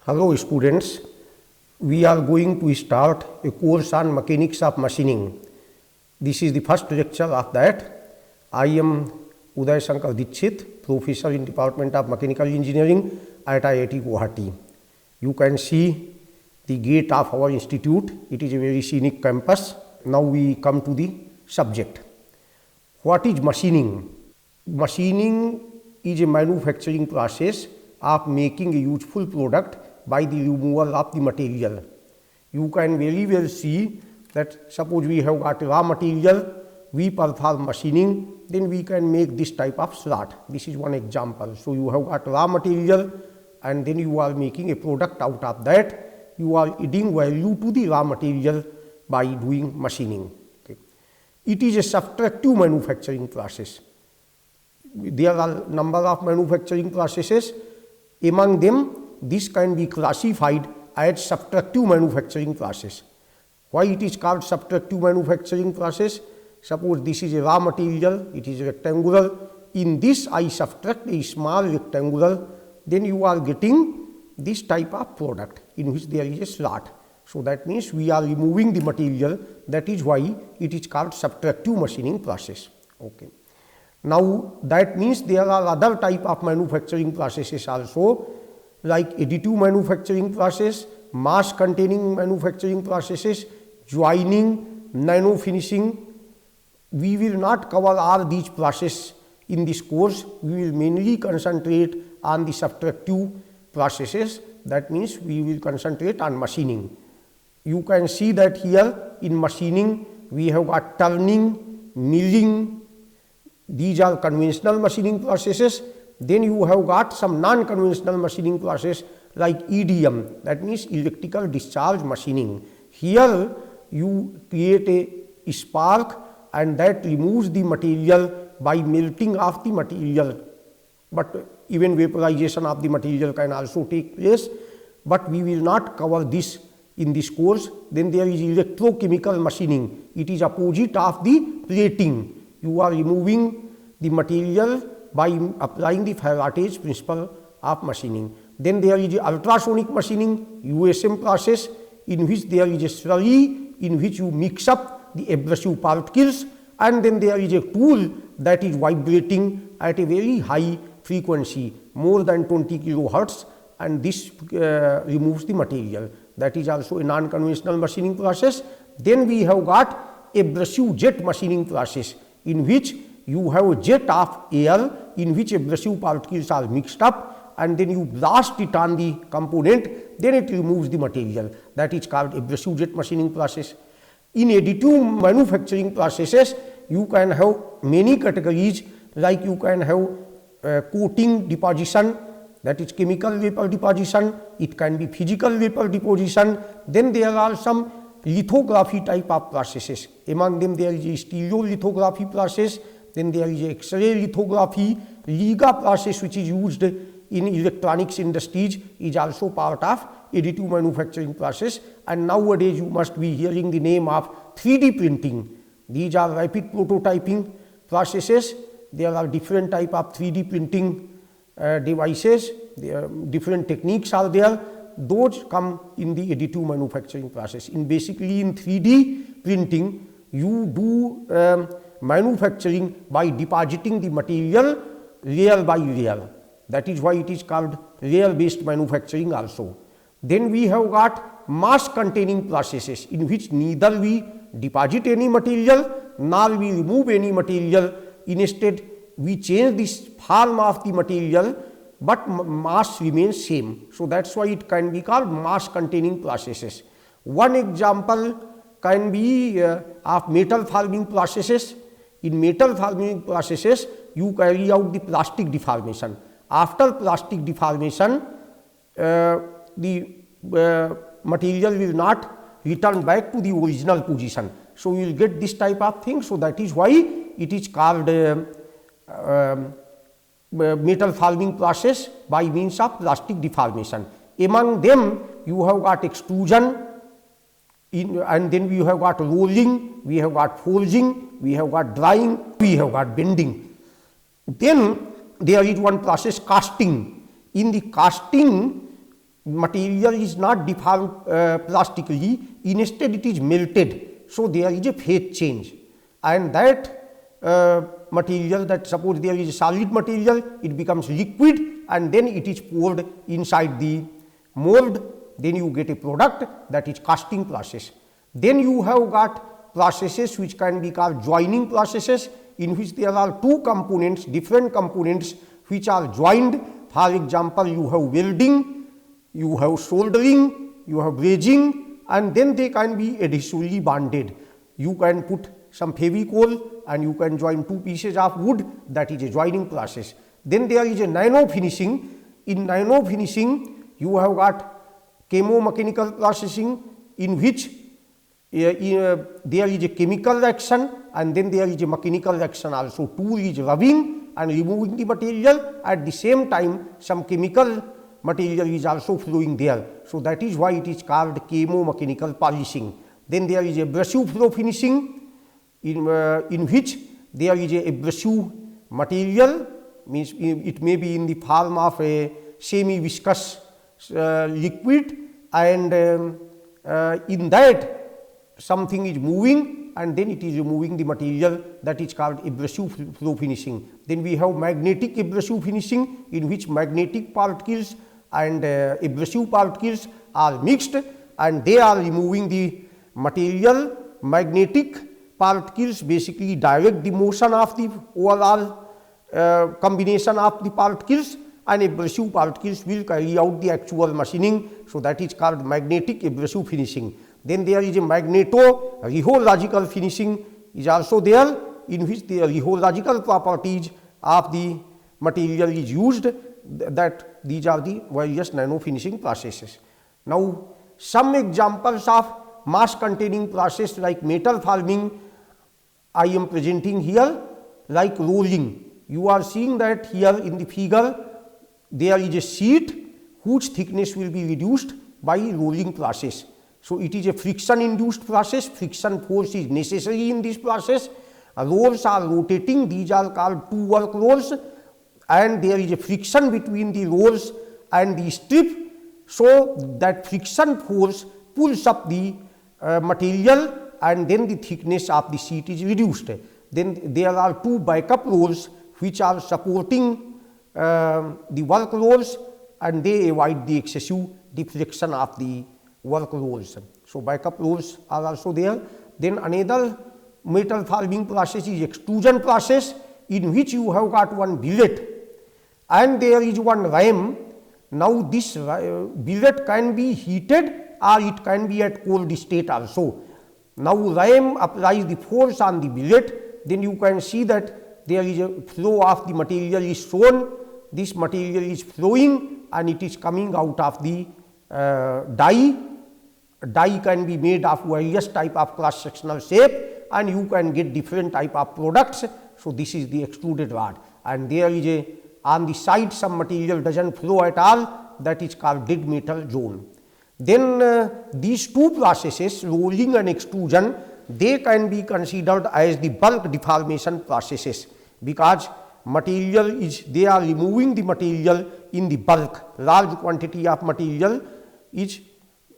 Hello students, we are going to start a course on mechanics of machining. This is the first lecture of that. I am Uday Shankar Dikshit, Professor in Department of Mechanical Engineering at IIT Guwahati. You can see the gate of our institute. It is a very scenic campus. Now we come to the subject. What is machining? Machining is a manufacturing process of making a useful product by the removal of the material. You can very well see that suppose we have got raw material, we perform machining, then we can make this type of slot. This is one example. So you have got raw material and then you are making a product out of that. You are adding value to the raw material by doing machining. Okay. It is a subtractive manufacturing process. There are number of manufacturing processes. Among them, this can be classified as subtractive manufacturing process. Why it is called subtractive manufacturing process? Suppose this is a raw material, it is rectangular. In this I subtract a small rectangular, then you are getting this type of product in which there is a slot. So that means we are removing the material. That is why it is called subtractive machining process. Okay. Now that means there are other type of manufacturing processes also, like additive manufacturing process, mass containing manufacturing processes, joining, nano finishing. We will not cover all these processes in this course. We will mainly concentrate on the subtractive processes. That means we will concentrate on machining. You can see that here in machining we have got turning, milling. These are conventional machining processes. Then you have got some non-conventional machining process like EDM, that means electrical discharge machining. Here you create a spark and that removes the material by melting of the material. But even vaporization of the material can also take place. But we will not cover this in this course. Then there is electrochemical machining. It is opposite of the plating. You are removing the material by applying the Faraday's principle of machining. Then there is ultrasonic machining, USM process, in which there is a slurry in which you mix up the abrasive particles, and then there is a tool that is vibrating at a very high frequency, more than 20 kilohertz, and this removes the material. That is also a non-conventional machining process. Then we have got abrasive jet machining process, in which you have a jet of air in which abrasive particles are mixed up, and then you blast it on the component, then it removes the material. That is called abrasive jet machining process. In additive manufacturing processes, you can have many categories, like you can have coating deposition, that is chemical vapor deposition, it can be physical vapor deposition. Then there are some lithography type of processes. Among them there is a stereolithography process. Then there is X-ray lithography, Liga process, which is used in electronics industries, is also part of additive manufacturing process. And nowadays you must be hearing the name of 3D printing. These are rapid prototyping processes. There are different type of 3D printing devices. There are different techniques are there. Those come in the additive manufacturing process. Basically in 3D printing, you do manufacturing by depositing the material layer by layer. That is why it is called layer based manufacturing also. Then we have got mass containing processes, in which neither we deposit any material nor we remove any material. Instead we change this form of the material, but mass remains same. So that's why it can be called mass containing processes. One example can be of metal forming processes. In metal forming processes, you carry out the plastic deformation. After plastic deformation, the material will not return back to the original position. So you will get this type of thing. So that is why it is called metal forming process by means of plastic deformation. Among them, you have got extrusion, and then we have got rolling, we have got forging, we have got drying, we have got bending. Then there is one process, casting. In the casting, material is not deformed plastically, instead it is melted. So, there is a phase change, and that material, that suppose there is a solid material, it becomes liquid and then it is poured inside the mold, then you get a product, that is casting process. Then you have got processes which can be called joining processes, in which there are two components, different components which are joined. For example, you have welding, you have soldering, you have brazing, and then they can be adhesively bonded. You can put some Fevicol and you can join two pieces of wood, that is a joining process. Then there is a nano finishing. In nano finishing, you have got chemomechanical processing, in which there is a chemical reaction and then there is a mechanical reaction also. Tool is rubbing and removing the material, at the same time some chemical material is also flowing there. So, that is why it is called chemomechanical polishing. Then there is abrasive flow finishing, in which there is a abrasive material, means it may be in the form of a semi viscous liquid, and in that something is moving and then it is removing the material, that is called abrasive flow finishing. Then we have magnetic abrasive finishing, in which magnetic particles and abrasive particles are mixed and they are removing the material. Magnetic particles basically direct the motion of the overall combination of the particles, and abrasive particles will carry out the actual machining. So, that is called magnetic abrasive finishing. Then there is a magneto-rheological finishing is also there, in which the rheological properties of the material is used, that these are the various nano finishing processes. Now, some examples of mass containing process like metal forming I am presenting here, like rolling. You are seeing that here in the figure there is a sheet whose thickness will be reduced by rolling process. So, it is a friction induced process, friction force is necessary in this process. Rolls are rotating, these are called two work rolls, and there is a friction between the rolls and the strip. So, that friction force pulls up the material and then the thickness of the sheet is reduced. Then there are two backup rolls which are supporting the work rolls, and they avoid the excessive deflection of the work rolls. So, backup rolls are also there. Then another metal forming process is extrusion process, in which you have got one billet and there is one ram. Now, this billet can be heated or it can be at cold state also. Now, ram applies the force on the billet, then you can see that there is a flow of the material is shown. This material is flowing and it is coming out of the die. Die can be made of various type of cross sectional shape and you can get different type of products. So, this is the extruded rod, and there is a on the side some material does not flow at all, that is called dead metal zone. Then these two processes, rolling and extrusion, they can be considered as the bulk deformation processes, because material is, they are removing the material in the bulk, large quantity of material is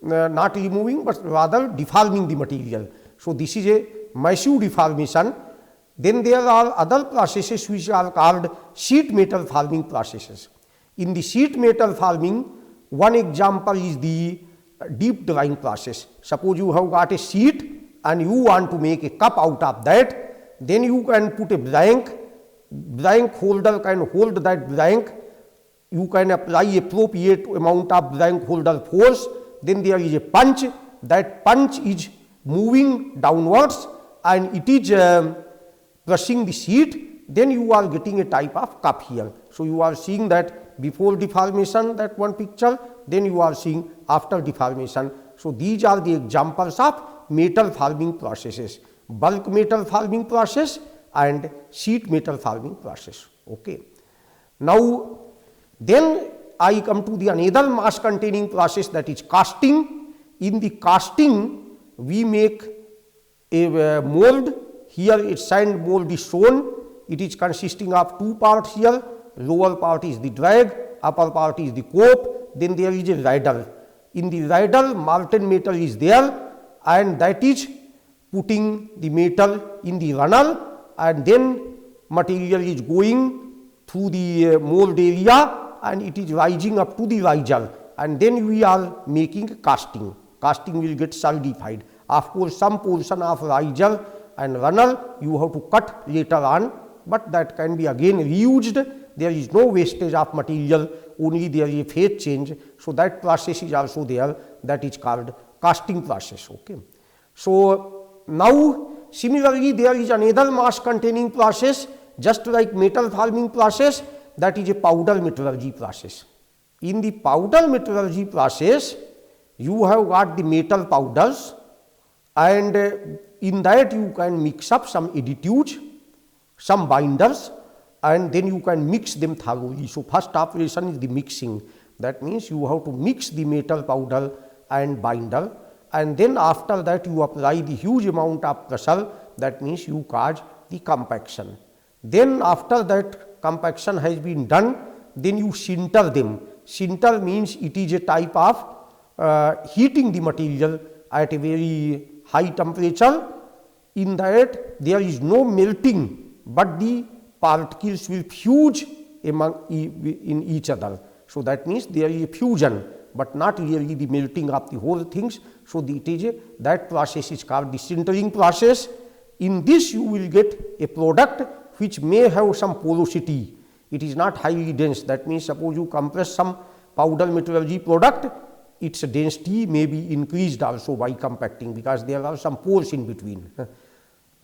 not removing, but rather deforming the material. So, this is a massive deformation. Then there are other processes which are called sheet metal forming processes. In the sheet metal forming, one example is the deep drawing process. Suppose you have got a sheet and you want to make a cup out of that, then you can put a blank holder can hold that blank. You can apply appropriate amount of blank holder force. Then there is a punch, that punch is moving downwards and it is pressing the sheet, then you are getting a type of cup here. So, you are seeing that before deformation, that one picture, then you are seeing after deformation. So, these are the examples of metal forming processes, bulk metal forming process and sheet metal forming process. Okay. Now, then I come to the another mass containing process, that is casting. In the casting, we make a mold. Here its sand mold is shown. It is consisting of two parts here. Lower part is the drag, upper part is the cope. then there is a rider. In the rider, molten metal is there, and that is putting the metal in the runner, and then material is going through the mold area and it is rising up to the riser, and then we are making casting. Casting will get solidified. Of course, some portion of riser and runner you have to cut later on, but that can be again reused. There is no wastage of material, only there is a phase change. So, that process is also there, that is called casting process. Okay. So, now similarly there is another mass containing process just like metal forming process, that is a powder metallurgy process. In the powder metallurgy process, you have got the metal powders, and in that you can mix up some additives, some binders, and then you can mix them thoroughly. So, first operation is the mixing. That means you have to mix the metal powder and binder, and then after that you apply the huge amount of pressure. That means you cause the compaction. Then after that compaction has been done, then you sinter them. Sinter means it is a type of heating the material at a very high temperature. In that there is no melting, but the particles will fuse in each other. So, that means there is a fusion, but not really the melting of the whole things. So, that process is called the sintering process. In this you will get a product which may have some porosity. It is not highly dense. That means, suppose you compress some powder metallurgy product, its density may be increased also by compacting, because there are some pores in between.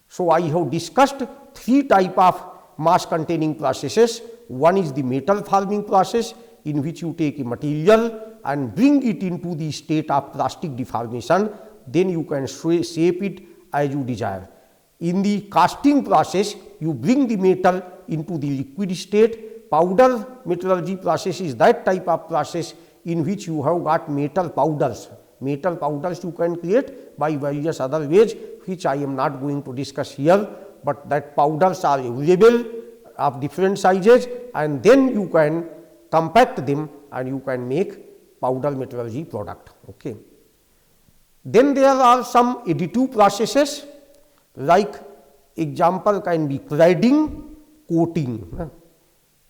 So, I have discussed three types of mass containing processes. One is the metal forming process, in which you take a material and bring it into the state of plastic deformation, then you can shape it as you desire. In the casting process, you bring the metal into the liquid state. Powder metallurgy process is that type of process in which you have got metal powders. Metal powders you can create by various other ways, which I am not going to discuss here, but that powders are available of different sizes, and then you can compact them and you can make powder metallurgy product. Okay. Then there are some additive processes, like example can be cladding, coating.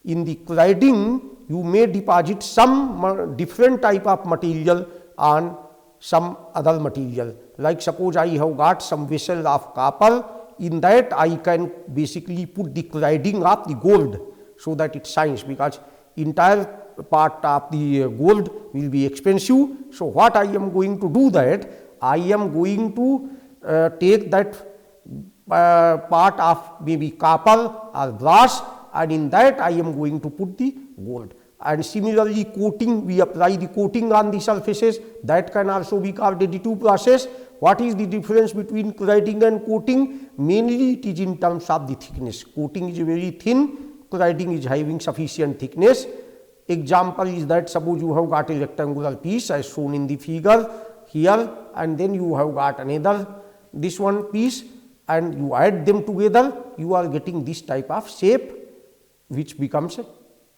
In the cladding, you may deposit some different type of material on some other material. Like suppose I have got some vessel of copper, in that I can basically put the cladding of the gold, so that it shines, because entire part of the gold will be expensive. So, what I am going to do, that I am going to take that part of maybe copper or brass, and in that I am going to put the gold. And similarly, coating, we apply the coating on the surfaces, that can also be called additive process. What is the difference between cladding and coating? Mainly it is in terms of the thickness. Coating is very thin, cladding is having sufficient thickness. Example is that suppose you have got a rectangular piece as shown in the figure here, and then you have got another this one piece, and you add them together, you are getting this type of shape, which becomes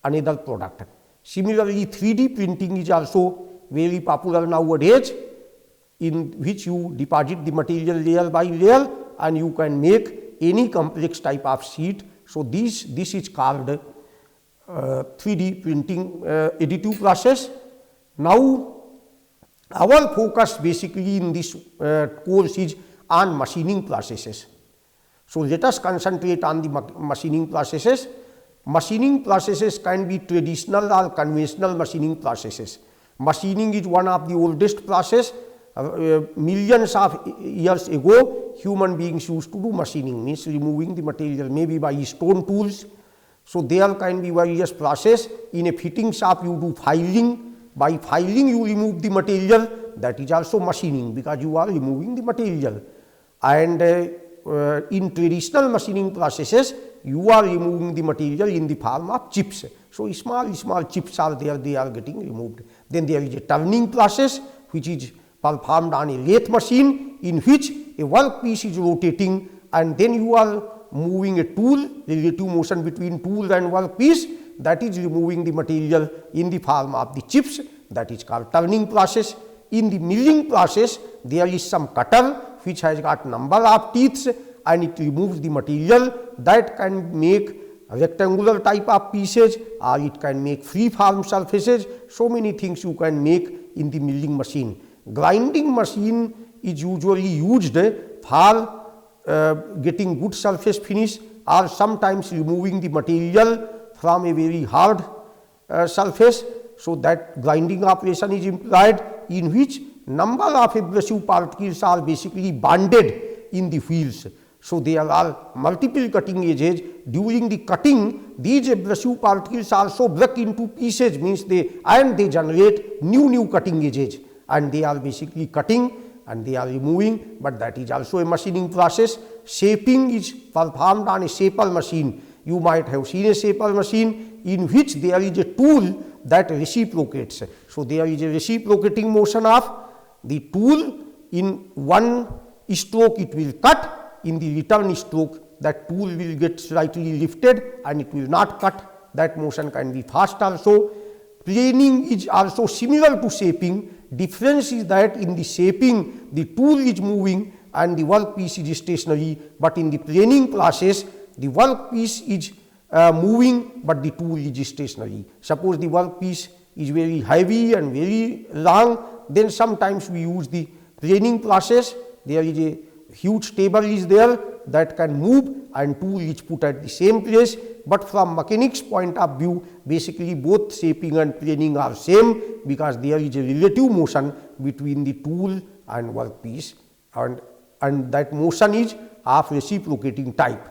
another product. Similarly, 3D printing is also very popular nowadays, in which you deposit the material layer by layer and you can make any complex type of sheet. So, this is called 3D printing additive process. Now, our focus basically in this course is on machining processes. So, let us concentrate on the machining processes. Machining processes can be traditional or conventional machining processes. Machining is one of the oldest process. Millions of years ago, human beings used to do machining, means removing the material maybe by stone tools. So, there can be various process. In a fitting shop, you do filing. By filing, you remove the material. That is also machining, because you are removing the material. And in traditional machining processes, you are removing the material in the form of chips. So, small chips are there, they are getting removed. Then there is a turning process, which is performed on a lathe machine, in which a workpiece is rotating, and then you are moving a tool, relative motion between tool and workpiece, that is removing the material in the form of the chips. that is called turning process. In the milling process, there is some cutter which has got number of teeth and it removes the material that can make rectangular type of pieces or it can make free form surfaces. So many things you can make in the milling machine. Grinding machine is usually used for getting good surface finish or sometimes removing the material from a very hard surface. So that grinding operation is employed, in which number of abrasive particles are basically bonded in the wheels. So there are multiple cutting edges. During the cutting, these abrasive particles also break into pieces, means they generate new cutting edges, and they are basically cutting and they are removing, but that is also a machining process. Shaping is performed on a shaper machine. You might have seen a shaper machine in which there is a tool that reciprocates. So there is a reciprocating motion of the tool. In one stroke it will cut, in the return stroke that tool will get slightly lifted and it will not cut. That motion can be fast also. Planing is also similar to shaping. Difference is that in the shaping the tool is moving and the workpiece is stationary, but in the planing process the workpiece is moving but the tool is stationary. Suppose the workpiece is very heavy and very long, then sometimes we use the planing process. There is a huge table is there that can move and tool is put at the same place, but from mechanics point of view, basically both shaping and planing are same, because there is a relative motion between the tool and workpiece, and that motion is of reciprocating type.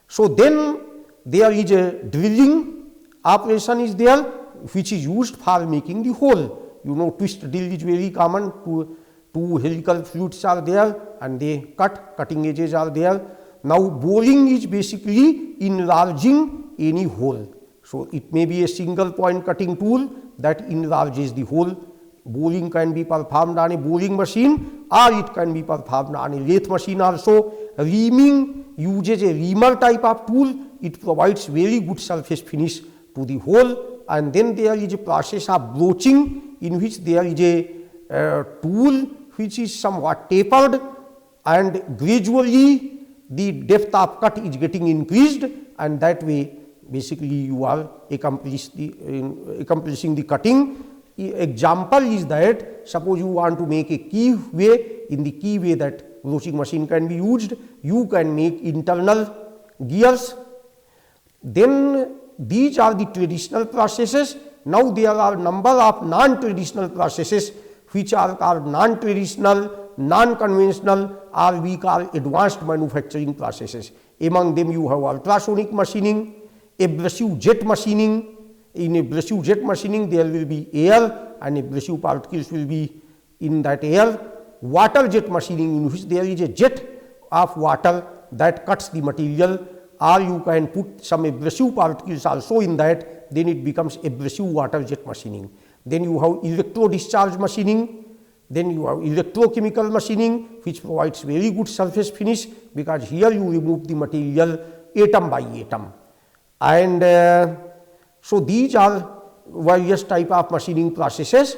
So then there is a drilling operation is there, which is used for making the hole. You know, twist drill is very common. Two helical flutes are there and they cutting edges are there. Now boring is basically enlarging any hole. So it may be a single point cutting tool that enlarges the hole. Boring can be performed on a boring machine or it can be performed on a lathe machine also. Reaming uses a reamer type of tool. It provides very good surface finish to the hole. And then there is a process of broaching, in which there is a tool which is somewhat tapered and gradually the depth of cut is getting increased, and that way basically you are accomplishing the cutting. Example is that suppose you want to make a keyway. In the keyway that broaching machine can be used, you can make internal gears. Then these are the traditional processes. Now there are number of non-traditional processes which are called non-traditional, non-conventional, or we call advanced manufacturing processes. Among them you have ultrasonic machining, abrasive jet machining. In abrasive jet machining there will be air and abrasive particles will be in that air. Water jet machining, in which there is a jet of water that cuts the material, or you can put some abrasive particles also in that, then it becomes abrasive water jet machining. Then you have electro discharge machining, then you have electrochemical machining, which provides very good surface finish, because here you remove the material atom by atom. And so these are various type of machining processes.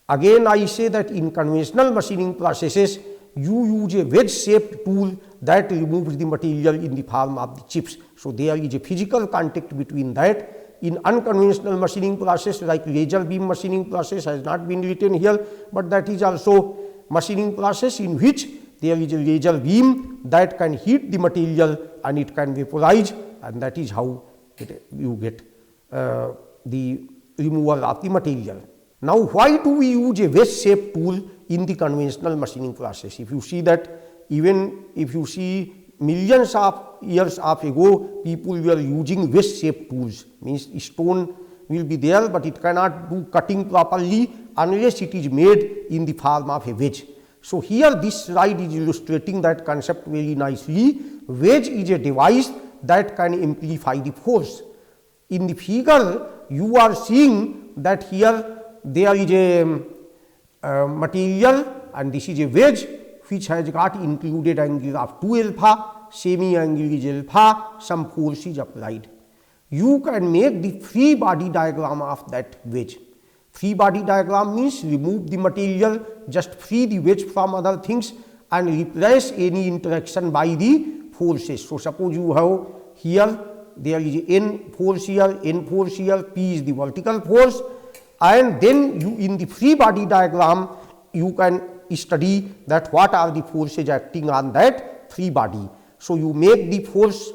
Again I say that in conventional machining processes you use a wedge shaped tool that removes the material in the form of the chips. So there is a physical contact between that. In unconventional machining process like laser beam machining process has not been written here, but that is also machining process in which there is a laser beam that can heat the material and it can vaporize, and that is how you get the removal of the material. Now why do we use a wedge shaped tool in the conventional machining process? If you see that, even if you see millions of years of ago, people were using wedge shaped tools, means stone will be there but it cannot do cutting properly unless it is made in the form of a wedge. So here this slide is illustrating that concept very nicely. Wedge is a device that can amplify the force. In the figure you are seeing that here there is a material and this is a wedge which has got included angle of 2 alpha, semi angle is alpha, some force is applied. You can make the free body diagram of that wedge. Free body diagram means remove the material, just free the wedge from other things and replace any interaction by the forces. So suppose you have here, there is N force here, N force here, P is the vertical force, and then you in the free body diagram you can study that what are the forces acting on that free body. So you make the force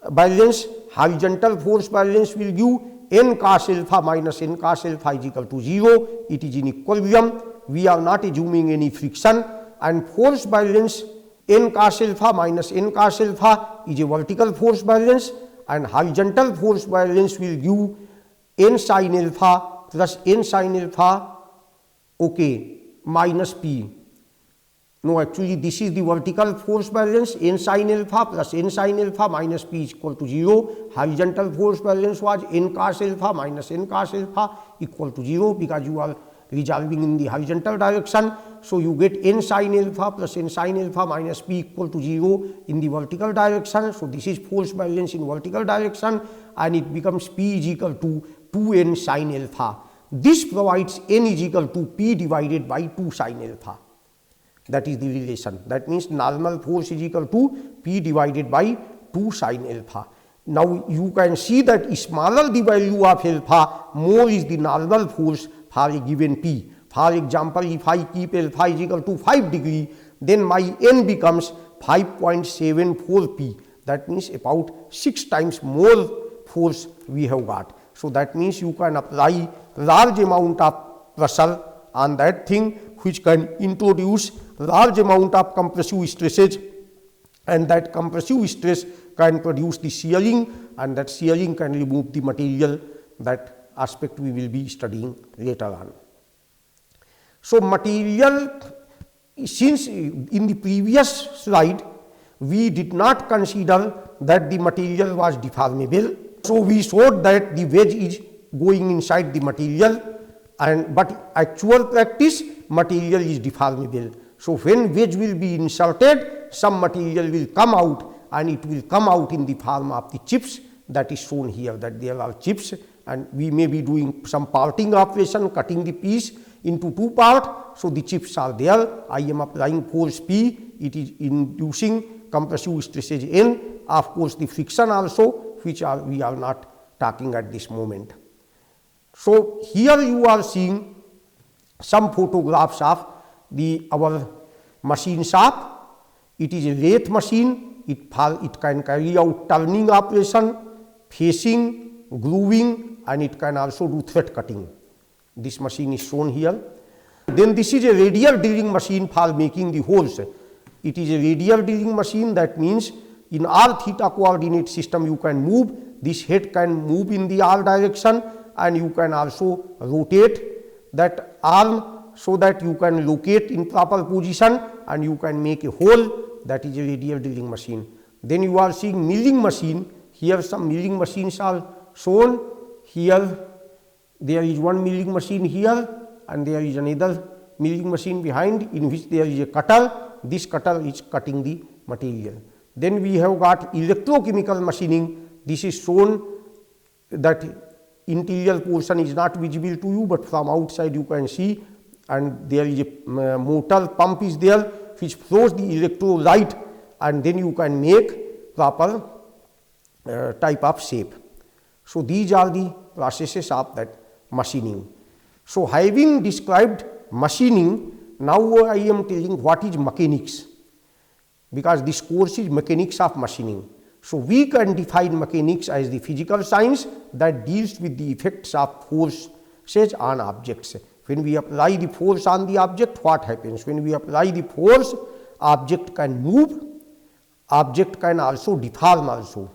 balance, horizontal force balance will give N cos alpha minus N cos alpha is equal to 0, it is in equilibrium, we are not assuming any friction, and force balance N cos alpha minus N cos alpha is a vertical force balance, and horizontal force balance will give N sin alpha plus N sin alpha, okay, minus P. No, actually this is the vertical force balance, N sin alpha plus N sin alpha minus P is equal to 0. Horizontal force balance was N cos alpha minus N cos alpha equal to 0 because you are resolving in the horizontal direction. So you get N sin alpha plus N sin alpha minus P equal to 0 in the vertical direction. So this is force balance in vertical direction, and it becomes P is equal to 2N sin alpha. This provides N is equal to P divided by 2 sin alpha. That is the relation. That means normal force is equal to P divided by 2 sin alpha. Now you can see that smaller the value of alpha, more is the normal force for a given P. For example, if I keep alpha is equal to 5 degree, then my N becomes 5.74 P. That means about 6 times more force we have got. So that means you can apply large amount of pressure on that thing, which can introduce large amount of compressive stresses, and that compressive stress can produce the shearing, and that shearing can remove the material. That aspect we will be studying later on. So material, since in the previous slide we did not consider that the material was deformable, so we showed that the wedge is going inside the material, and but actual practice material is deformable. So when wedge will be inserted, some material will come out, and it will come out in the form of the chips. That is shown here, that there are chips, and we may be doing some parting operation, cutting the piece into 2 parts. So the chips are there. I am applying force P, it is inducing compressive stresses N, of course the friction also, which we are not talking at this moment. So here you are seeing some photographs of our machine shop. It is a lathe machine. It can carry out turning operation, facing, grooving, and it can also do thread cutting. This machine is shown here. Then this is a radial drilling machine for making the holes. It is a radial drilling machine. That means in r theta coordinate system you can move. This head can move in the r direction, and you can also rotate that arm so that you can locate in proper position, and you can make a hole. That is a radial drilling machine. Then you are seeing milling machine. Here some milling machines are shown. Here there is one milling machine here, and there is another milling machine behind, in which there is a cutter. This cutter is cutting the material. Then we have got electrochemical machining. This is shown that interior portion is not visible to you, but from outside you can see, and there is a motor pump is there which flows the electrolyte, and then you can make proper type of shape. So these are the processes of that machining. So having described machining, now I am telling what is mechanics, because this course is mechanics of machining. So we can define mechanics as the physical science that deals with the effects of forces on objects. When we apply the force on the object, what happens? When we apply the force, object can move, object can also deform also.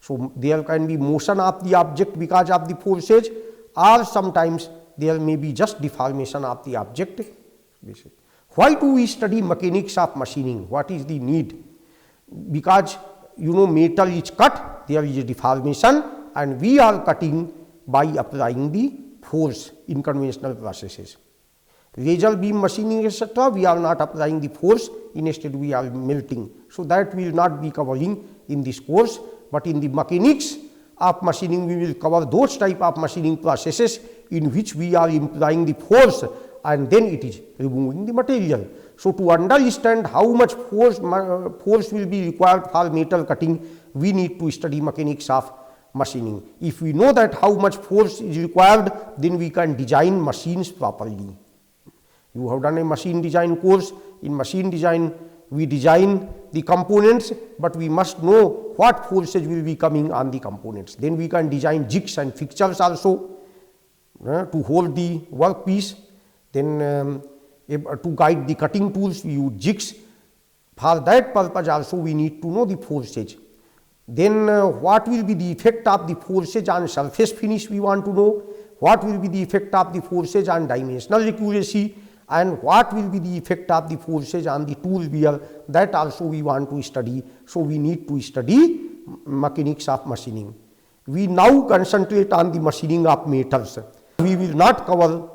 So there can be motion of the object because of the forces, or sometimes there may be just deformation of the object. Why do we study mechanics of machining? What is the need? Because metal is cut, there is a deformation, and we are cutting by applying the force in conventional processes. Laser beam machining, etc., we are not applying the force, instead we are melting. So that we will not be covering in this course, but in the mechanics of machining, we will cover those type of machining processes in which we are implying the force and then it is removing the material. So, to understand how much force will be required for metal cutting, we need to study mechanics of machining. If we know that how much force is required, then we can design machines properly. You have done a machine design course. In machine design, we design the components, but we must know what forces will be coming on the components. Then we can design jigs and fixtures also to hold the workpiece. Then to guide the cutting tools, we use jigs. For that purpose also we need to know the forces. Then what will be the effect of the forces on surface finish, we want to know. What will be the effect of the forces on dimensional accuracy, and what will be the effect of the forces on the tool wear, that also we want to study. So, we need to study mechanics of machining. We now concentrate on the machining of metals. We will not cover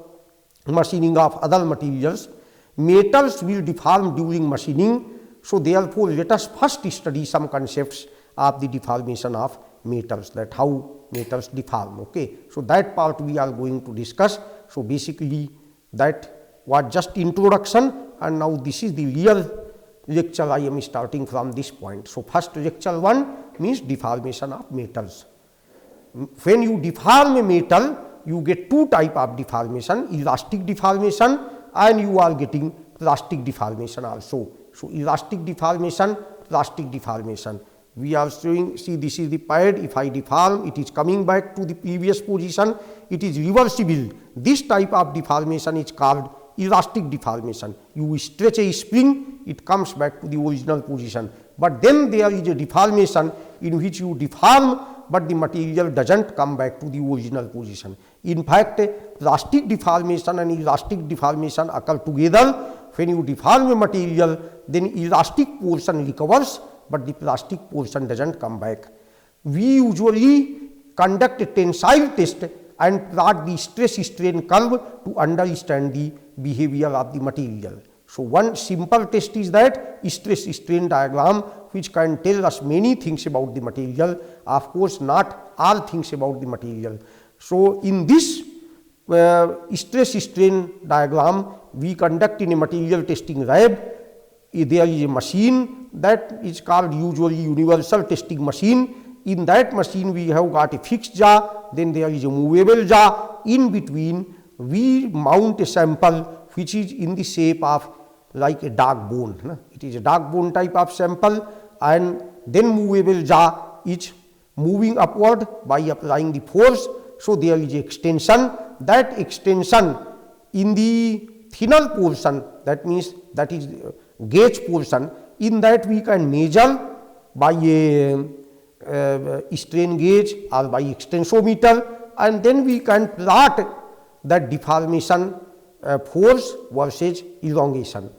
machining of other materials. Metals will deform during machining. So, therefore, let us first study some concepts of the deformation of metals, that how metals deform. Okay. So, that part we are going to discuss. So, basically that was just introduction, and now this is the real lecture. I am starting from this point. So, first lecture 1 means deformation of metals. When you deform a metal, you get two type of deformation, elastic deformation and you are getting plastic deformation also. So, elastic deformation, plastic deformation. We are showing, see, this is the pad. If I deform, it is coming back to the previous position, it is reversible. This type of deformation is called elastic deformation. You stretch a spring, it comes back to the original position. But then there is a deformation in which you deform, but the material does not come back to the original position. In fact, plastic deformation and elastic deformation occur together. When you deform a material, then elastic portion recovers, but the plastic portion does not come back. We usually conduct a tensile test and plot the stress strain curve to understand the behavior of the material. So, one simple test is that stress strain diagram, which can tell us many things about the material, of course not all things about the material. So, in this stress strain diagram we conduct in a material testing lab. There is a machine that is called usually universal testing machine. In that machine we have got a fixed jaw, then there is a movable jaw. In between we mount a sample which is in the shape of like a dog bone. It is a dog bone type of sample, and then movable jaw is moving upward by applying the force. So, there is extension. That extension in the thinner portion, that means that is gauge portion, in that we can measure by a strain gauge or by extensometer, and then we can plot that deformation force versus elongation.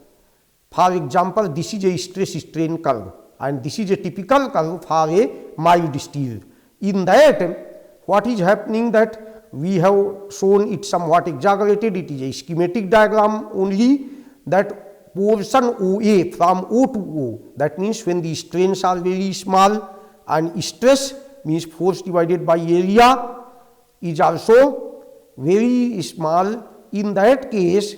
For example, this is a stress strain curve and this is a typical curve for a mild steel. In that, what is happening, that we have shown it somewhat exaggerated, it is a schematic diagram only, that portion OA from O to O, that means when the strains are very small, and stress means force divided by area is also very small. In that case,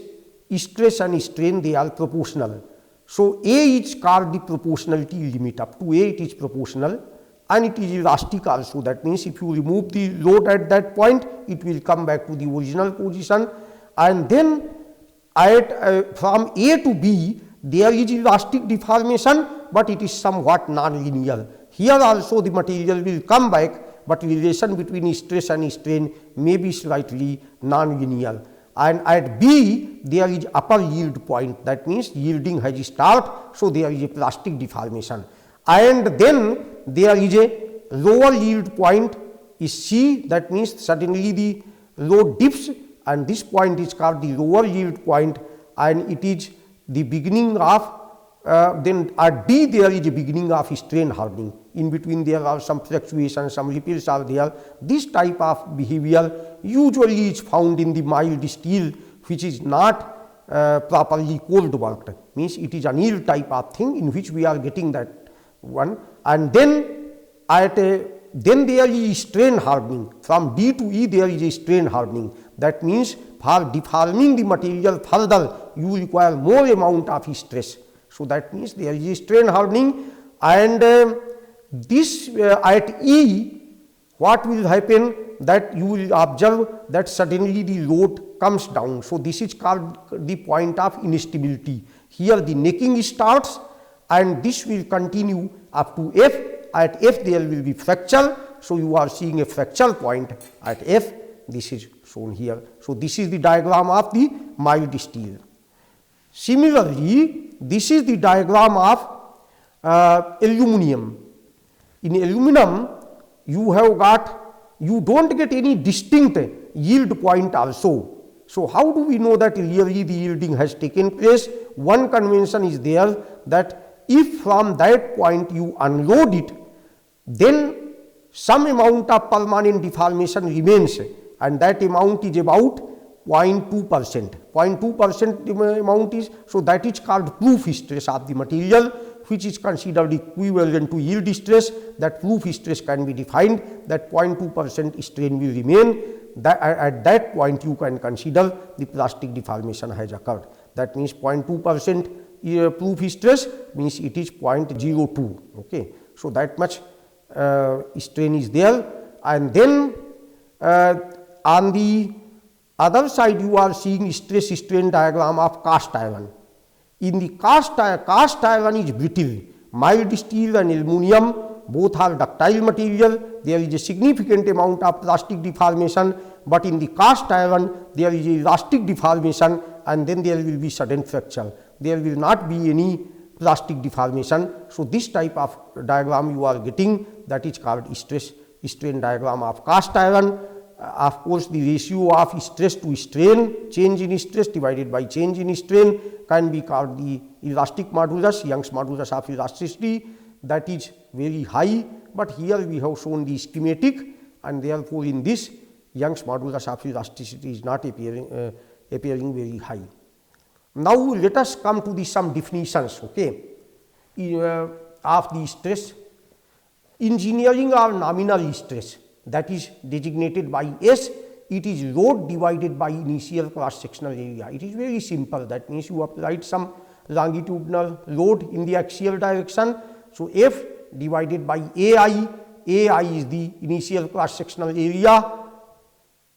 stress and strain, they are proportional. So, A is called the proportionality limit. Up to A it is proportional, and it is elastic also. That means if you remove the load at that point, it will come back to the original position, and then at from A to B there is elastic deformation, but it is somewhat non-linear. Here also the material will come back, but relation between stress and strain may be slightly non-linear. And at B there is upper yield point, that means yielding has start, so there is a plastic deformation. And then there is a lower yield point is C, that means suddenly the load dips, and this point is called the lower yield point, and it is the beginning of then at D there is a beginning of strain hardening. In between there are some fluctuations, some ripples are there. This type of behavior usually is found in the mild steel, which is not properly cold worked, means it is anneal type of thing in which we are getting that one. And then at then there is strain hardening. From D to E there is a strain hardening. That means for deforming the material further, you require more amount of stress. So that means there is a strain hardening, and this at E, what will happen, that you will observe that suddenly the load comes down. So this is called the point of instability. Here the necking starts and this will continue up to F. At F there will be fracture. So you are seeing a fracture point at F. This is shown here. So this is the diagram of the mild steel. Similarly, this is the diagram of aluminum. In aluminum, you don't get any distinct yield point also. So how do we know that really the yielding has taken place? One convention is there, that if from that point you unload it, then some amount of permanent deformation remains, and that amount is about 0.2%. 0.2% amount is, so that is called proof stress of the material, which is considered equivalent to yield stress. That proof stress can be defined, that 0.2% strain will remain. That at that point you can consider the plastic deformation has occurred. That means 0.2% proof stress means it is 0.02. Okay. So that much strain is there, and then on the other side you are seeing stress strain diagram of cast iron. In the cast iron is brittle. Mild steel and aluminum both are ductile material. There is a significant amount of plastic deformation, but in the cast iron there is elastic deformation, and then there will be sudden fracture. There will not be any plastic deformation. So this type of diagram you are getting, that is called stress strain diagram of cast iron. Of course, the ratio of stress to strain, change in stress divided by change in strain, can be called the elastic modulus, Young's modulus of elasticity. That is very high, but here we have shown the schematic, and therefore in this Young's modulus of elasticity is not appearing very high. Now let us come to some definitions, okay, of the stress. Engineering or nominal stress, that is designated by S. It is load divided by initial cross sectional area. It is very simple. That means you applied some longitudinal load in the axial direction. So F divided by AI. AI is the initial cross sectional area,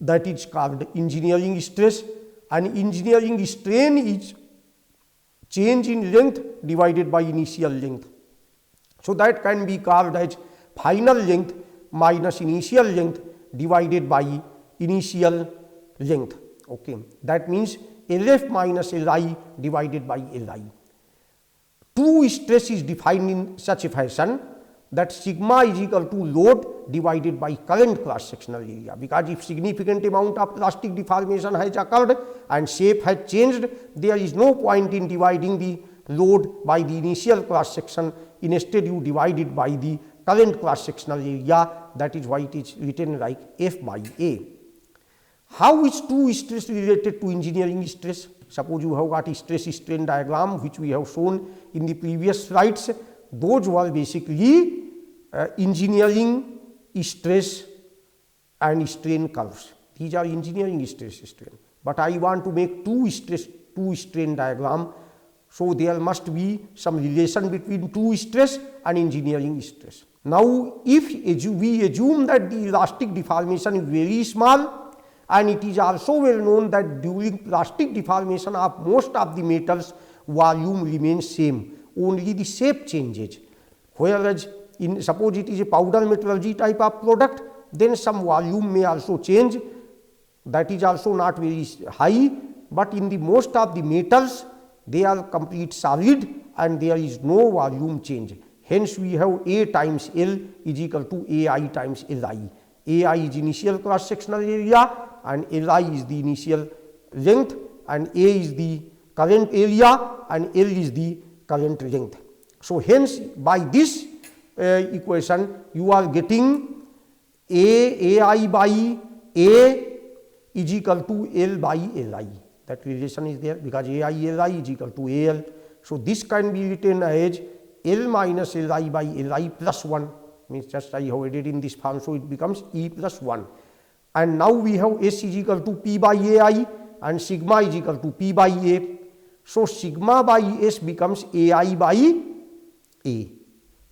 that is called engineering stress, and engineering strain is change in length divided by initial length. So that can be called as final length minus initial length divided by initial length. Okay. That means LF minus LI divided by LI. True stress is defined in such a fashion that sigma is equal to load divided by current cross sectional area, because if significant amount of plastic deformation has occurred and shape has changed, there is no point in dividing the load by the initial cross section. Instead you divide it by the current cross sectional area. That is why it is written like F by A. How is true stress related to engineering stress? Suppose you have got a stress strain diagram which we have shown in the previous slides. Those were basically engineering stress and strain curves. These are engineering stress strain. But I want to make two strain diagram. So there must be some relation between true stress and engineering stress. Now if we assume that the elastic deformation is very small, and it is also well known that during plastic deformation of most of the metals, volume remains same, only the shape changes. Whereas in suppose it is a powder metallurgy type of product, then some volume may also change, that is also not very high, but in the most of the metals they are complete solid and there is no volume change. Hence we have A times L is equal to AI times Li. AI is initial cross sectional area and Li is the initial length, and A is the current area and L is the current length. So hence by this equation you are getting AI by A is equal to L by Li. That relation is there because AI Li is equal to AL. So this can be written as L minus Li by Li plus 1. means just I have added in this form, so it becomes E plus 1. And now we have S is equal to P by AI and sigma is equal to P by A. So sigma by S becomes AI by A,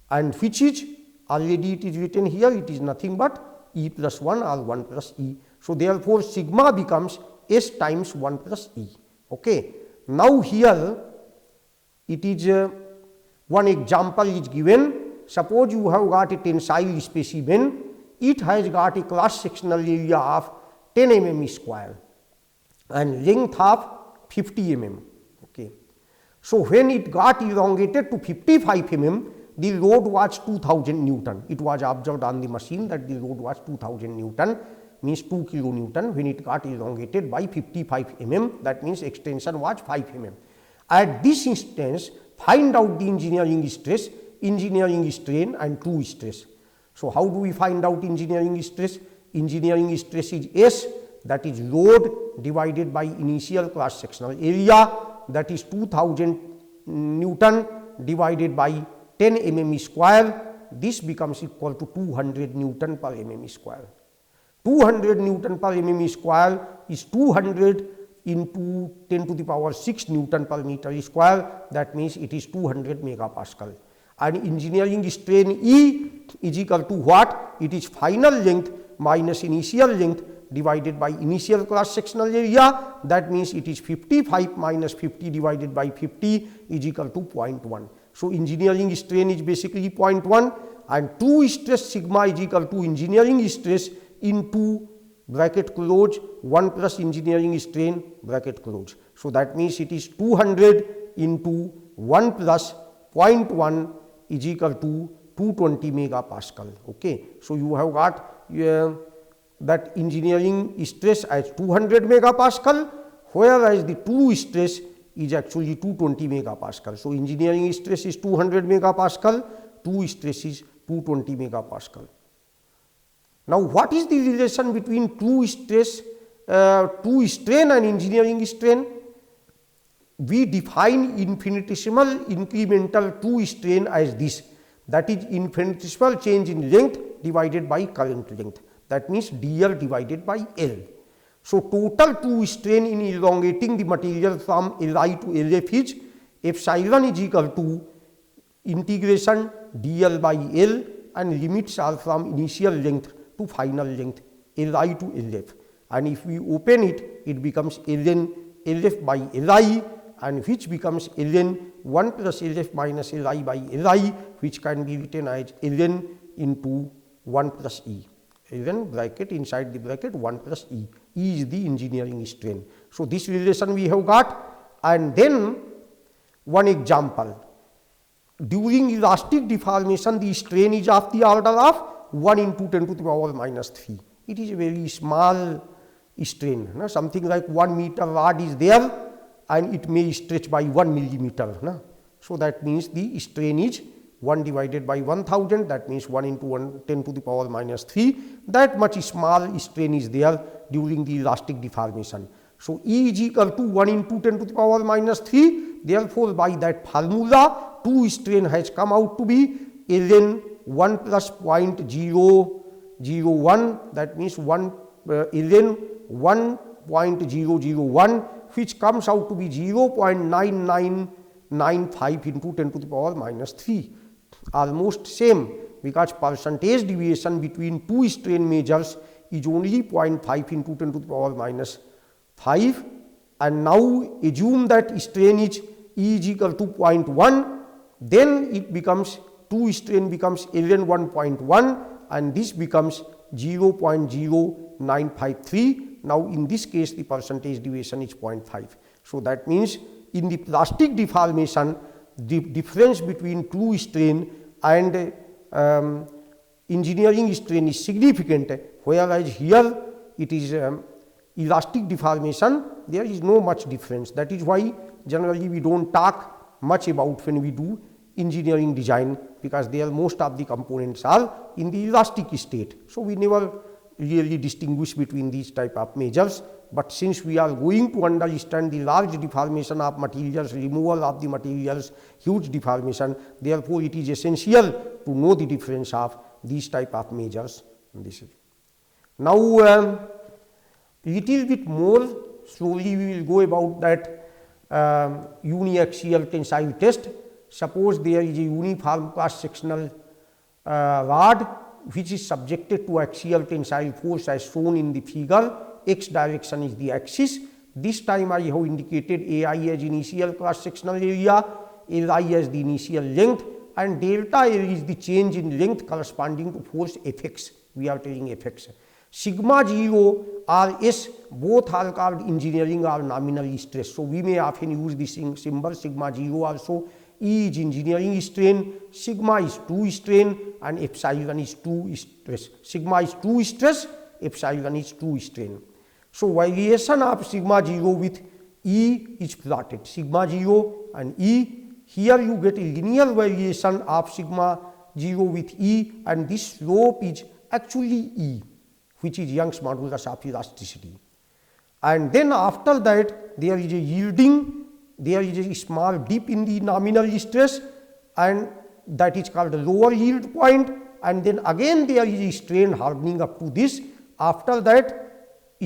and which is already it is written here, it is nothing but E plus 1 or 1 plus E. So therefore sigma becomes S times 1 plus E. Okay. Now here it is one example is given. Suppose you have got a tensile specimen, it has got a cross sectional area of 10 mm square and length of 50 mm. Okay. So when it got elongated to 55 mm, the load was 2000 Newton. It was observed on the machine that the load was 2000 Newton, means 2 kilonewton. When it got elongated by 55 mm, that means extension was 5 mm. At this instance, find out the engineering stress, engineering strain and true stress. So how do we find out engineering stress? Engineering stress is S, that is load divided by initial cross sectional area, that is 2000 Newton divided by 10 mm square. This becomes equal to 200 Newton per mm square. 200 Newton per mm square is 200 into 10 to the power 6 Newton per meter square, that means it is 200 megapascal. And engineering strain E is equal to what? It is final length minus initial length divided by initial cross sectional area, that means it is 55 minus 50 divided by 50 is equal to 0.1. So engineering strain is basically 0.1 and true stress sigma is equal to engineering stress into bracket close 1 plus engineering strain bracket close. So that means it is 200 into 1 plus 0.1 is equal to 220 megapascal. Okay. So you have got that engineering stress as 200 megapascal, whereas the true stress is actually 220 megapascal. So engineering stress is 200 megapascal, true stress is 220 megapascal. Now what is the relation between true stress, true strain and engineering strain? We define infinitesimal incremental true strain as this, that is infinitesimal change in length divided by current length, that means dl divided by L. So total true strain in elongating the material from Li to Lf is epsilon is equal to integration dl by L, and limits are from initial length to final length Li to Lf, and if we open it, it becomes ln Lf by Li, and which becomes ln 1 plus Lf minus Li by Li, which can be written as ln into 1 plus E, ln bracket inside the bracket 1 plus E. E is the engineering strain. So this relation we have got, and then one example. During elastic deformation, the strain is of the order of 1 into 10 to the power minus 3. It is a very small strain, something like 1 meter rod is there and it may stretch by 1 millimeter. So that means the strain is 1 divided by 1000, that means 1 into 10 to the power minus 3. That much small strain is there during the elastic deformation. So E is equal to 1 into 10 to the power minus 3. Therefore, by that formula, true strain has come out to be ln 1 plus 0.001, that means ln 1.001, which comes out to be 0.9995 into 10 to the power minus 3. Almost same, because percentage deviation between two strain measures is only 0.5 into 10 to the power minus 5, and now assume that strain is E is equal to 0.1, then it becomes true strain becomes ln 1.1 and this becomes 0.0953. Now in this case the percentage deviation is 0.5. So that means in the plastic deformation, the difference between true strain and engineering strain is significant, whereas here it is elastic deformation, there is no much difference. That is why generally we don't talk much about when we do engineering design, because there most of the components are in the elastic state. So we never really distinguish between these type of measures. But since we are going to understand the large deformation of materials, removal of the materials, huge deformation, therefore it is essential to know the difference of these type of measures. This is now little bit more slowly we will go about that uniaxial tensile test. Suppose there is a uniform cross sectional rod which is subjected to axial tensile force as shown in the figure. X direction is the axis. This time I have indicated AI as initial cross sectional area, Li as the initial length, and delta L is the change in length corresponding to force Fx. We are telling Fx. Sigma 0 or S both are called engineering or nominal stress. So we may often use this symbol sigma 0 also. E is engineering strain, sigma is true strain, and epsilon is true stress. Sigma is true stress, epsilon is true strain. So variation of sigma 0 with E is plotted. Sigma 0 and E. Here you get a linear variation of sigma 0 with E, and this slope is actually E, which is Young's modulus of elasticity. And then after that there is a yielding, there is a small dip in the nominal stress, and that is called the lower yield point, and then again there is a strain hardening up to this. After that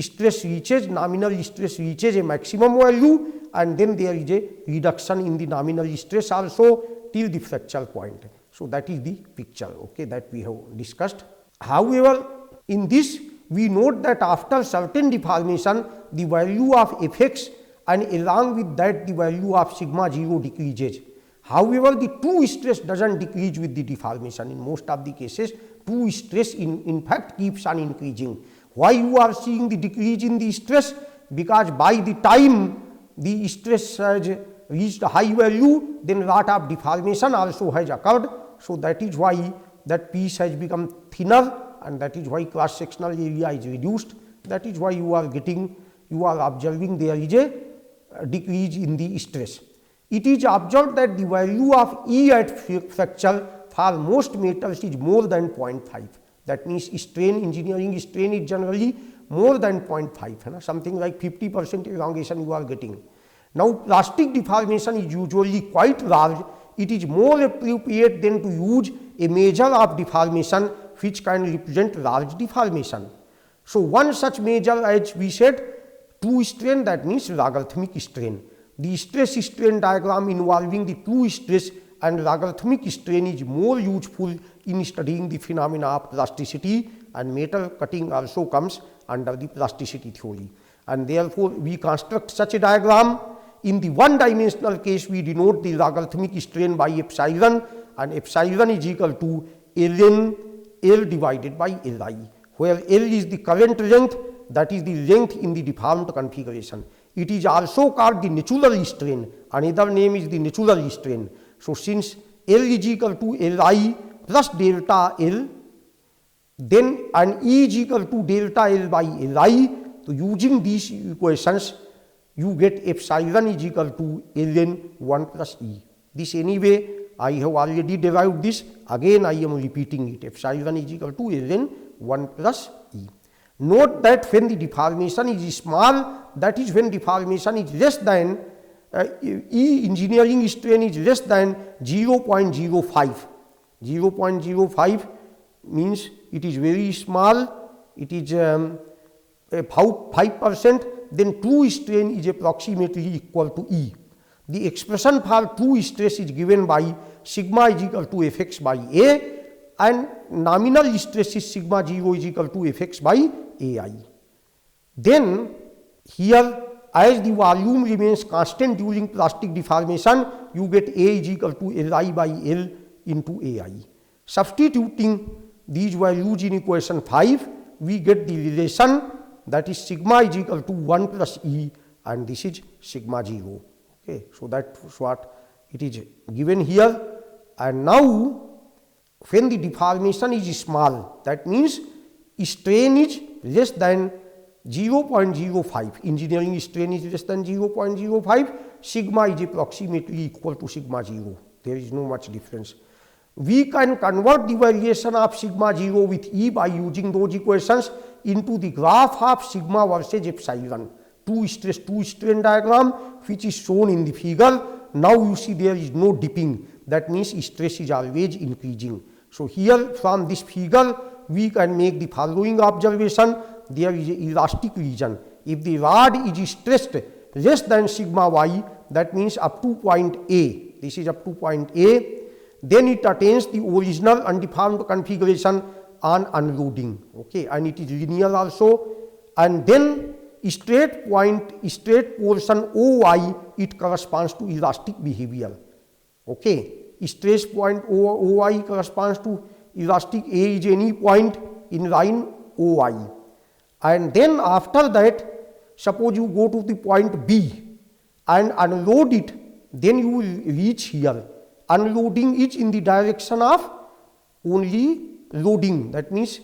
stress reaches, nominal stress reaches a maximum value, and then there is a reduction in the nominal stress also till the fracture point. So that is the picture, okay, that we have discussed. However, in this we note that after certain deformation the value of Fx and along with that the value of sigma 0 decreases. However, the true stress does not decrease with the deformation. In most of the cases, true stress in fact keeps on increasing. Why you are seeing the decrease in the stress? Because by the time the stress has reached a high value, then lot of deformation also has occurred. So that is why that piece has become thinner, and that is why cross sectional area is reduced. That is why you are observing there is a decrease in the stress. It is observed that the value of E at fracture for most metals is more than 0.5. That means strain, engineering strain is generally more than 0.5, something like 50% elongation you are getting. Now plastic deformation is usually quite large. It is more appropriate than to use a measure of deformation which can represent large deformation. So one such measure, as we said, true strain, that means logarithmic strain. The stress strain diagram involving the true stress and logarithmic strain is more useful in studying the phenomena of plasticity, and metal cutting also comes under the plasticity theory. And therefore, we construct such a diagram. In the one dimensional case, we denote the logarithmic strain by epsilon, and epsilon is equal to ln L divided by Li, where L is the current length, that is the length in the deformed configuration. It is also called the natural strain. Another name is the natural strain. So since L is equal to Li plus delta L, then and E is equal to delta L by Li, so using these equations you get epsilon is equal to ln 1 plus E. This anyway I have already derived this, again I am repeating it. Epsilon is equal to ln 1 plus E. Note that when the deformation is small, that is when deformation is less than E engineering strain is less than 0.05. 0.05 means it is very small, it is about 5%, then true strain is approximately equal to E. The expression for true stress is given by sigma is equal to Fx by A, and nominal stress is sigma 0 is equal to Fx by Ai. Then here, as the volume remains constant during plastic deformation, you get A is equal to Li by L into Ai. Substituting these values in equation 5, we get the relation, that is sigma is equal to 1 plus E, and this is sigma 0. Okay, so that's what it is given here. And now when the deformation is small, that means strain is less than 0.05, engineering strain is less than 0.05, sigma is approximately equal to sigma 0. There is no much difference. We can convert the variation of sigma 0 with E by using those equations into the graph of sigma versus epsilon, two stress, two strain diagram, which is shown in the figure. Now you see there is no dipping, that means stress is always increasing. So here from this figure we can make the following observation. There is an elastic region. If the rod is stressed less than sigma y, that means up to point A, this is up to point A, then it attains the original undeformed configuration on unloading, okay, and it is linear also, and then straight portion OY, it corresponds to elastic behavior, okay. Straight point OY corresponds to elastic. A is any point in line OY, and then after that, suppose you go to the point B and unload it, then you will reach here. Unloading is in the direction of only loading, that means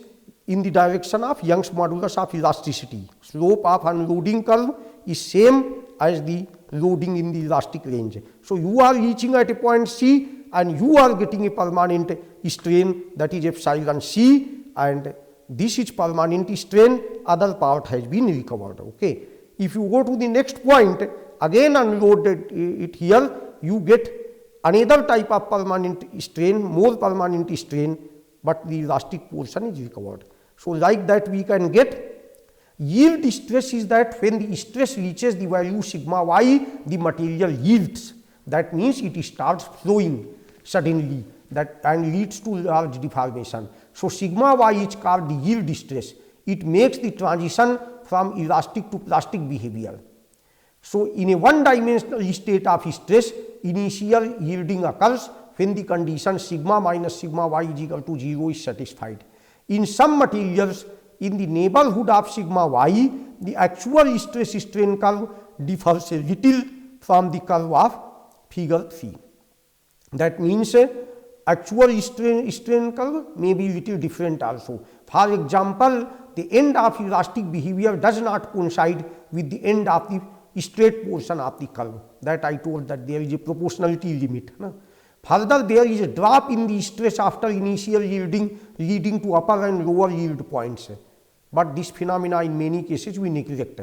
in the direction of Young's modulus of elasticity. Slope of unloading curve is same as the loading in the elastic range. So you are reaching at a point C and you are getting a permanent strain, that is epsilon C, and this is permanent strain, other part has been recovered, okay. If you go to the next point, again unload it here, you get another type of permanent strain, more permanent strain, but the elastic portion is recovered. So like that we can get yield stress is that when the stress reaches the value sigma y, the material yields. That means it starts flowing suddenly, that and leads to large deformation. So sigma y is called the yield stress. It makes the transition from elastic to plastic behavior. So in a one-dimensional state of stress, initial yielding occurs when the condition sigma minus sigma y is equal to 0 is satisfied. In some materials, in the neighborhood of sigma y, the actual stress strain curve differs a little from the curve of figure 3. That means actual strain curve may be little different also. For example, the end of elastic behavior does not coincide with the end of the straight portion of the curve, that I told that there is a proportionality limit. No? Further, there is a drop in the stress after initial yielding, leading to upper and lower yield points, but this phenomena in many cases we neglect.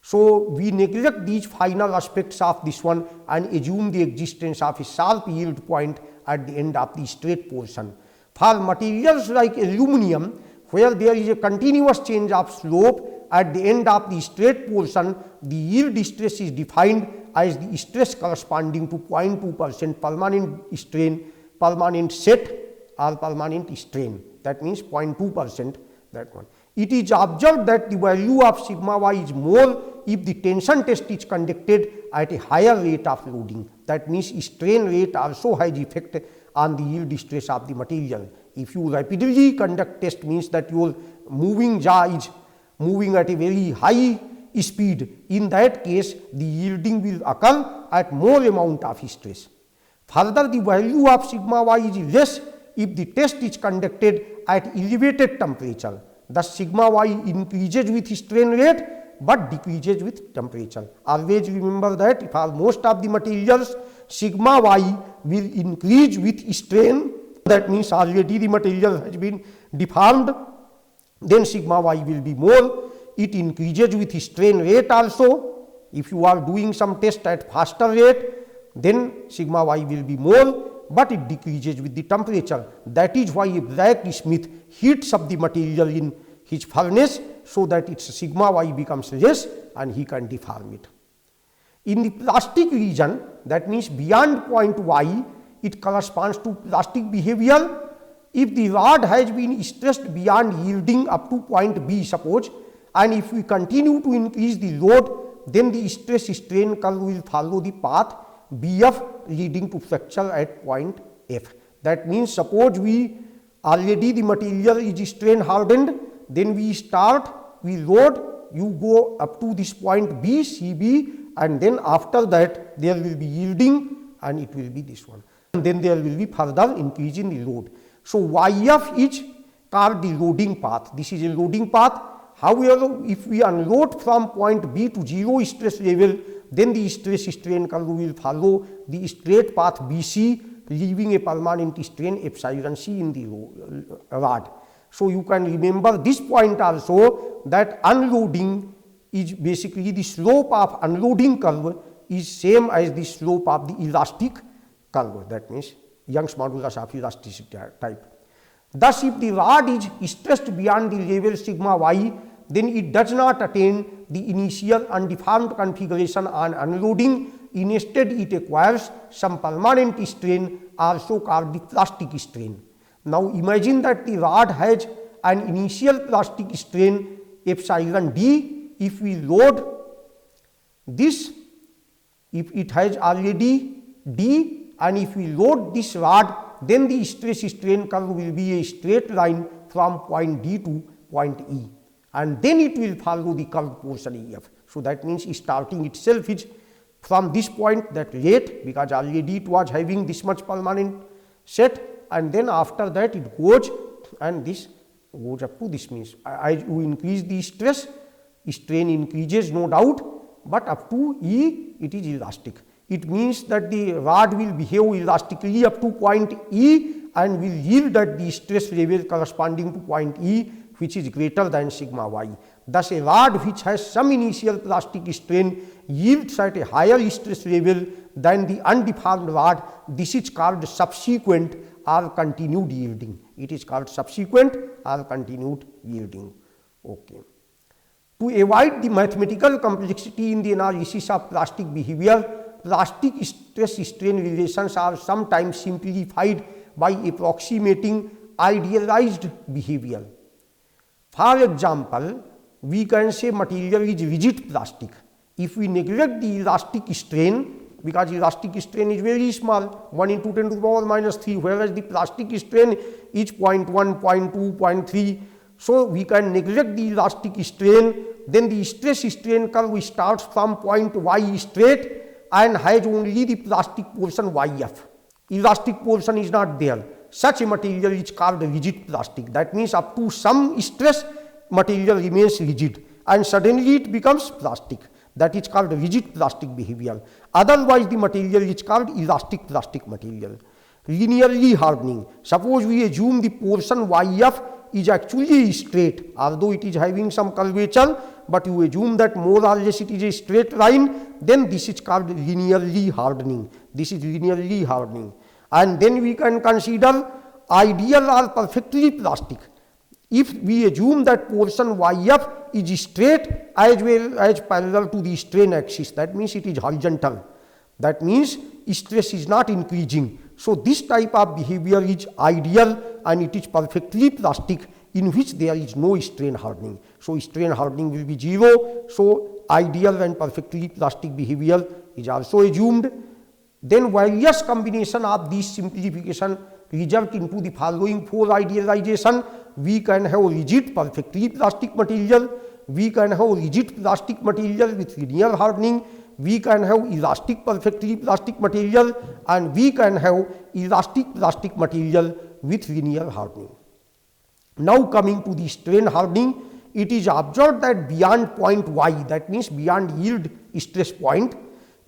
So we neglect these final aspects of this one and assume the existence of a sharp yield point at the end of the straight portion. For materials like aluminum, where there is a continuous change of slope at the end of the straight portion, the yield stress is defined as the stress corresponding to 0.2% permanent strain, permanent set or permanent strain. That means 0.2%, that one. It is observed that the value of sigma y is more if the tension test is conducted at a higher rate of loading. That means strain rate also has effect on the yield stress of the material. If you rapidly conduct test, means that your moving jaw is moving at a very high speed. In that case, the yielding will occur at more amount of stress. Further, the value of sigma y is less if the test is conducted at elevated temperature. Thus, sigma y increases with strain rate but decreases with temperature. Always remember that for most of the materials, sigma y will increase with strain. That means already the material has been deformed, then sigma y will be more. It increases with strain rate also. If you are doing some test at faster rate, then sigma y will be more, but it decreases with the temperature. That is why a blacksmith heats up the material in his furnace so that its sigma y becomes less and he can deform it. In the plastic region, that means beyond point y, it corresponds to plastic behavior. If the rod has been stressed beyond yielding up to point B, suppose, and if we continue to increase the load, then the stress strain curve will follow the path BF leading to fracture at point F. That means suppose we already the material is strain hardened, then we start, we load, you go up to this point B, CB, and then after that there will be yielding and it will be this one. And then there will be further increase in the load. So YF is called the loading path. This is a loading path. However, if we unload from point B to 0 stress level, then the stress strain curve will follow the straight path BC, leaving a permanent strain epsilon C in the rod. So you can remember this point also, that unloading is basically the slope of unloading curve is same as the slope of the elastic curve. That means Young's modulus of elasticity type. Thus, if the rod is stressed beyond the level sigma y, then it does not attain the initial undeformed configuration on unloading. Instead, it acquires some permanent strain, also called the plastic strain. Now, imagine that the rod has an initial plastic strain epsilon d. If we load this, if it has already d, and if we load this rod, then the stress strain curve will be a straight line from point D to point E, and then it will follow the curved portion EF. So, that means starting itself is from this point, that rate, because already it was having this much permanent set, and then after that it goes, and this goes up to this, means as you increase the stress, strain increases no doubt, but up to E it is elastic. It means that the rod will behave elastically up to point E and will yield at the stress level corresponding to point E, which is greater than sigma y. Thus, a rod which has some initial plastic strain yields at a higher stress level than the undeformed rod. This is called subsequent or continued yielding. It is called subsequent or continued yielding. Okay. To avoid the mathematical complexity in the analysis of plastic behavior, plastic stress-strain relations are sometimes simplified by approximating idealized behavior. For example, we can say material is rigid plastic. If we neglect the elastic strain, because elastic strain is very small, 1 into 10 to the power minus 3, whereas the plastic strain is 0.1, 0.2, 0.3. So, we can neglect the elastic strain, then the stress-strain curve starts from point y straight and has only the plastic portion yf. Elastic portion is not there. Such a material is called rigid plastic. That means up to some stress, material remains rigid and suddenly it becomes plastic. That is called rigid plastic behavior. Otherwise, the material is called elastic plastic material. Linearly hardening. Suppose we assume the portion yf is actually straight, although it is having some curvature, but you assume that more or less it is a straight line, then this is called linearly hardening. This is linearly hardening. And then we can consider ideal or perfectly plastic. If we assume that portion yf is straight as well as parallel to the strain axis, that means it is horizontal. That means stress is not increasing. So, this type of behavior is ideal and it is perfectly plastic, in which there is no strain hardening. So, strain hardening will be 0. So, ideal and perfectly plastic behavior is also assumed. Then various combination of these simplification result into the following 4 idealization. We can have rigid perfectly plastic material, we can have rigid plastic material with linear hardening, we can have elastic perfectly plastic material, and we can have elastic plastic material with linear hardening. Now, coming to the strain hardening, it is observed that beyond point y, that means beyond yield stress point,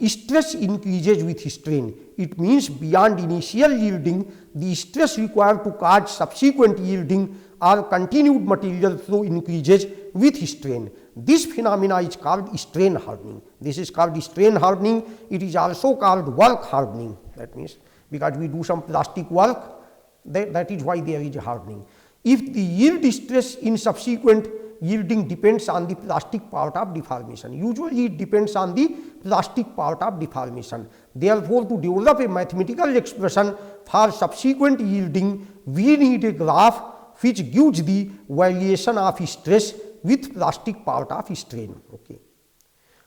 stress increases with strain. It means beyond initial yielding, the stress required to cause subsequent yielding or continued material flow increases with strain. This phenomena is called strain hardening. This is called strain hardening. It is also called work hardening. That means because we do some plastic work, that is why there is hardening. If the yield stress in subsequent yielding depends on the plastic part of deformation. Usually it depends on the plastic part of deformation. Therefore, to develop a mathematical expression for subsequent yielding, we need a graph which gives the variation of stress with plastic part of strain. Okay.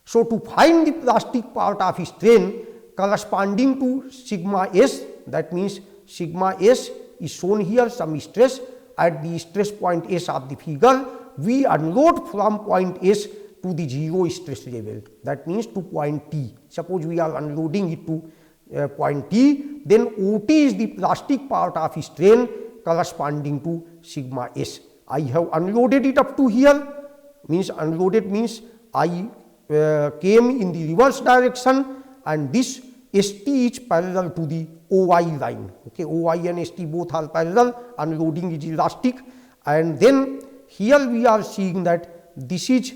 So, to find the plastic part of strain corresponding to sigma s, that means sigma s is shown here, some stress at the stress point s of the figure, we unload from point S to the 0 stress level, that means to point T. Suppose we are unloading it to point T, then OT is the plastic part of strain corresponding to sigma S. I have unloaded it up to here, means unloaded means I came in the reverse direction, and this ST is parallel to the OY line. Okay, OY and ST both are parallel, unloading is elastic, and then here we are seeing that this is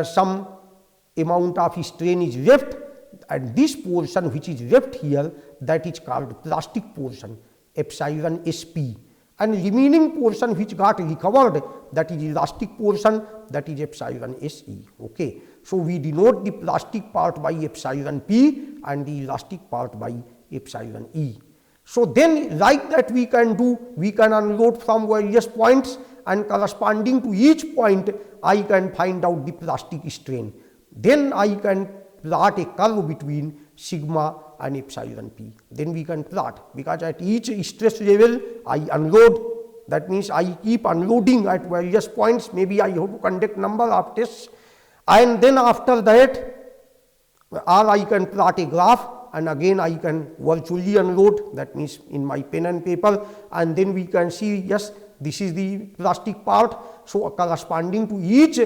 some amount of strain is left, and this portion which is left here, that is called plastic portion, epsilon SP, and remaining portion which got recovered, that is elastic portion, that is epsilon SE. Okay. So, we denote the plastic part by epsilon P and the elastic part by epsilon E. So, then like that we can do, we can unload from various points, and corresponding to each point I can find out the plastic strain. Then I can plot a curve between sigma and epsilon P. Then we can plot, because at each stress level I unload, that means I keep unloading at various points, maybe I have to conduct number of tests, and then after that, or I can plot a graph, and again I can virtually unload, that means in my pen and paper, and then we can see, yes, this is the plastic part. So, corresponding to each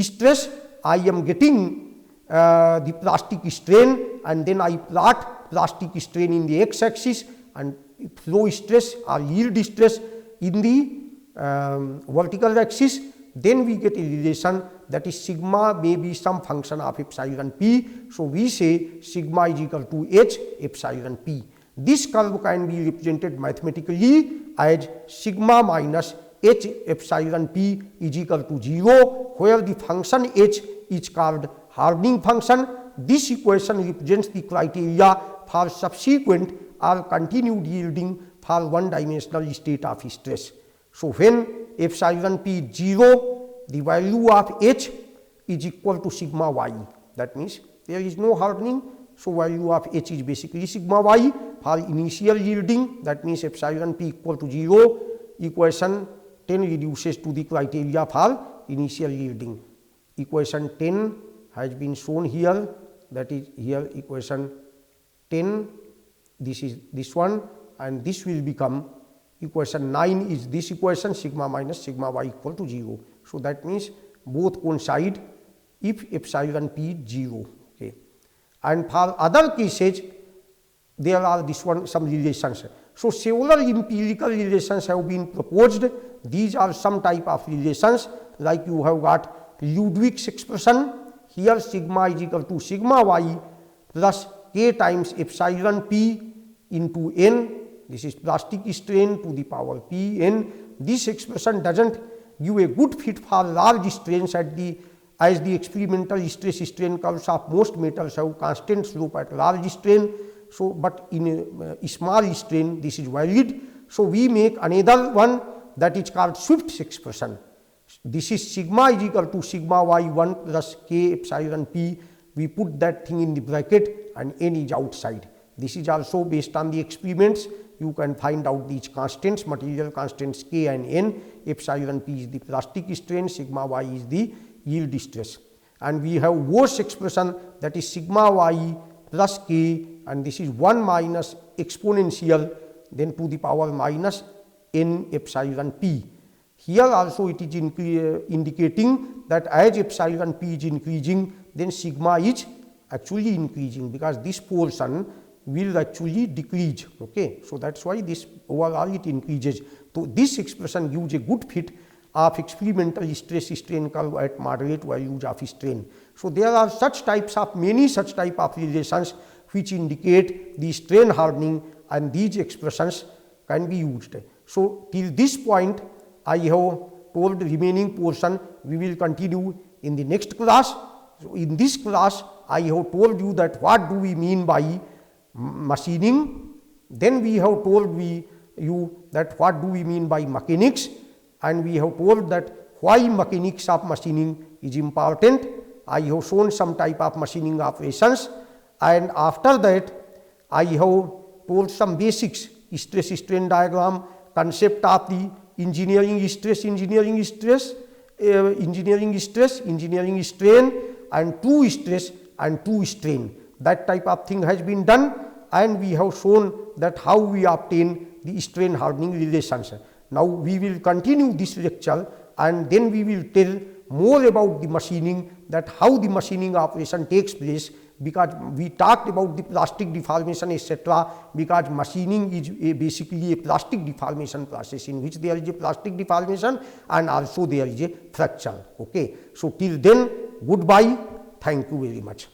stress I am getting the plastic strain, and then I plot plastic strain in the x axis and flow stress or yield stress in the vertical axis. Then we get a relation, that is sigma may be some function of epsilon P. So, we say sigma is equal to h epsilon P. This curve can be represented mathematically as sigma minus h epsilon P is equal to 0, where the function h is called hardening function. This equation represents the criteria for subsequent or continued yielding for one dimensional state of stress. So, when epsilon P is 0, the value of h is equal to sigma y, that means there is no hardening. So, value of h is basically sigma y. For initial yielding, that means epsilon P equal to 0, equation 10 reduces to the criteria for initial yielding. Equation 10 has been shown here, that is here equation 10, this is this one, and this will become equation 9 is this equation, sigma minus sigma y equal to 0. So, that means both coincide if epsilon P is 0. Okay. And for other cases, there are this one some relations. So, several empirical relations have been proposed. These are some type of relations, like you have got Ludwig's expression. Here sigma is equal to sigma y plus k times epsilon P into n. This is plastic strain to the power P n. This expression does not give a good fit for large strains at the, as the experimental stress strain curves of most metals have constant slope at large strain. So, but in a small strain this is valid. So, we make another one, that is called Swift's expression. This is sigma is equal to sigma y 1 plus k epsilon P. We put that thing in the bracket and n is outside. This is also based on the experiments. You can find out these constants, material constants k and n. Epsilon P is the plastic strain, sigma y is the yield stress. And we have Wohr's expression, that is sigma y plus k, and this is 1 minus exponential then to the power minus n epsilon P. Here also it is indicating that as epsilon P is increasing, then sigma is actually increasing, because this portion will actually decrease. Okay. So, that is why this overall it increases. So, this expression gives a good fit of experimental stress strain curve at moderate values of strain. So, there are such types of many such type of relations which indicate the strain hardening, and these expressions can be used. So, till this point I have told the remaining portion, we will continue in the next class. So, in this class I have told you that what do we mean by machining, then we have told you that what do we mean by mechanics, and we have told that why mechanics of machining is important. I have shown some type of machining operations, and after that I have told some basics, stress strain diagram, concept of the engineering stress, engineering strain, and true stress and true strain. That type of thing has been done, and we have shown that how we obtain the strain hardening relations. Now, we will continue this lecture, and then we will tell more about the machining, that how the machining operation takes place, because we talked about the plastic deformation etc., because machining is basically a plastic deformation process in which there is a plastic deformation and also there is a fracture. Okay. So, till then, goodbye, thank you very much.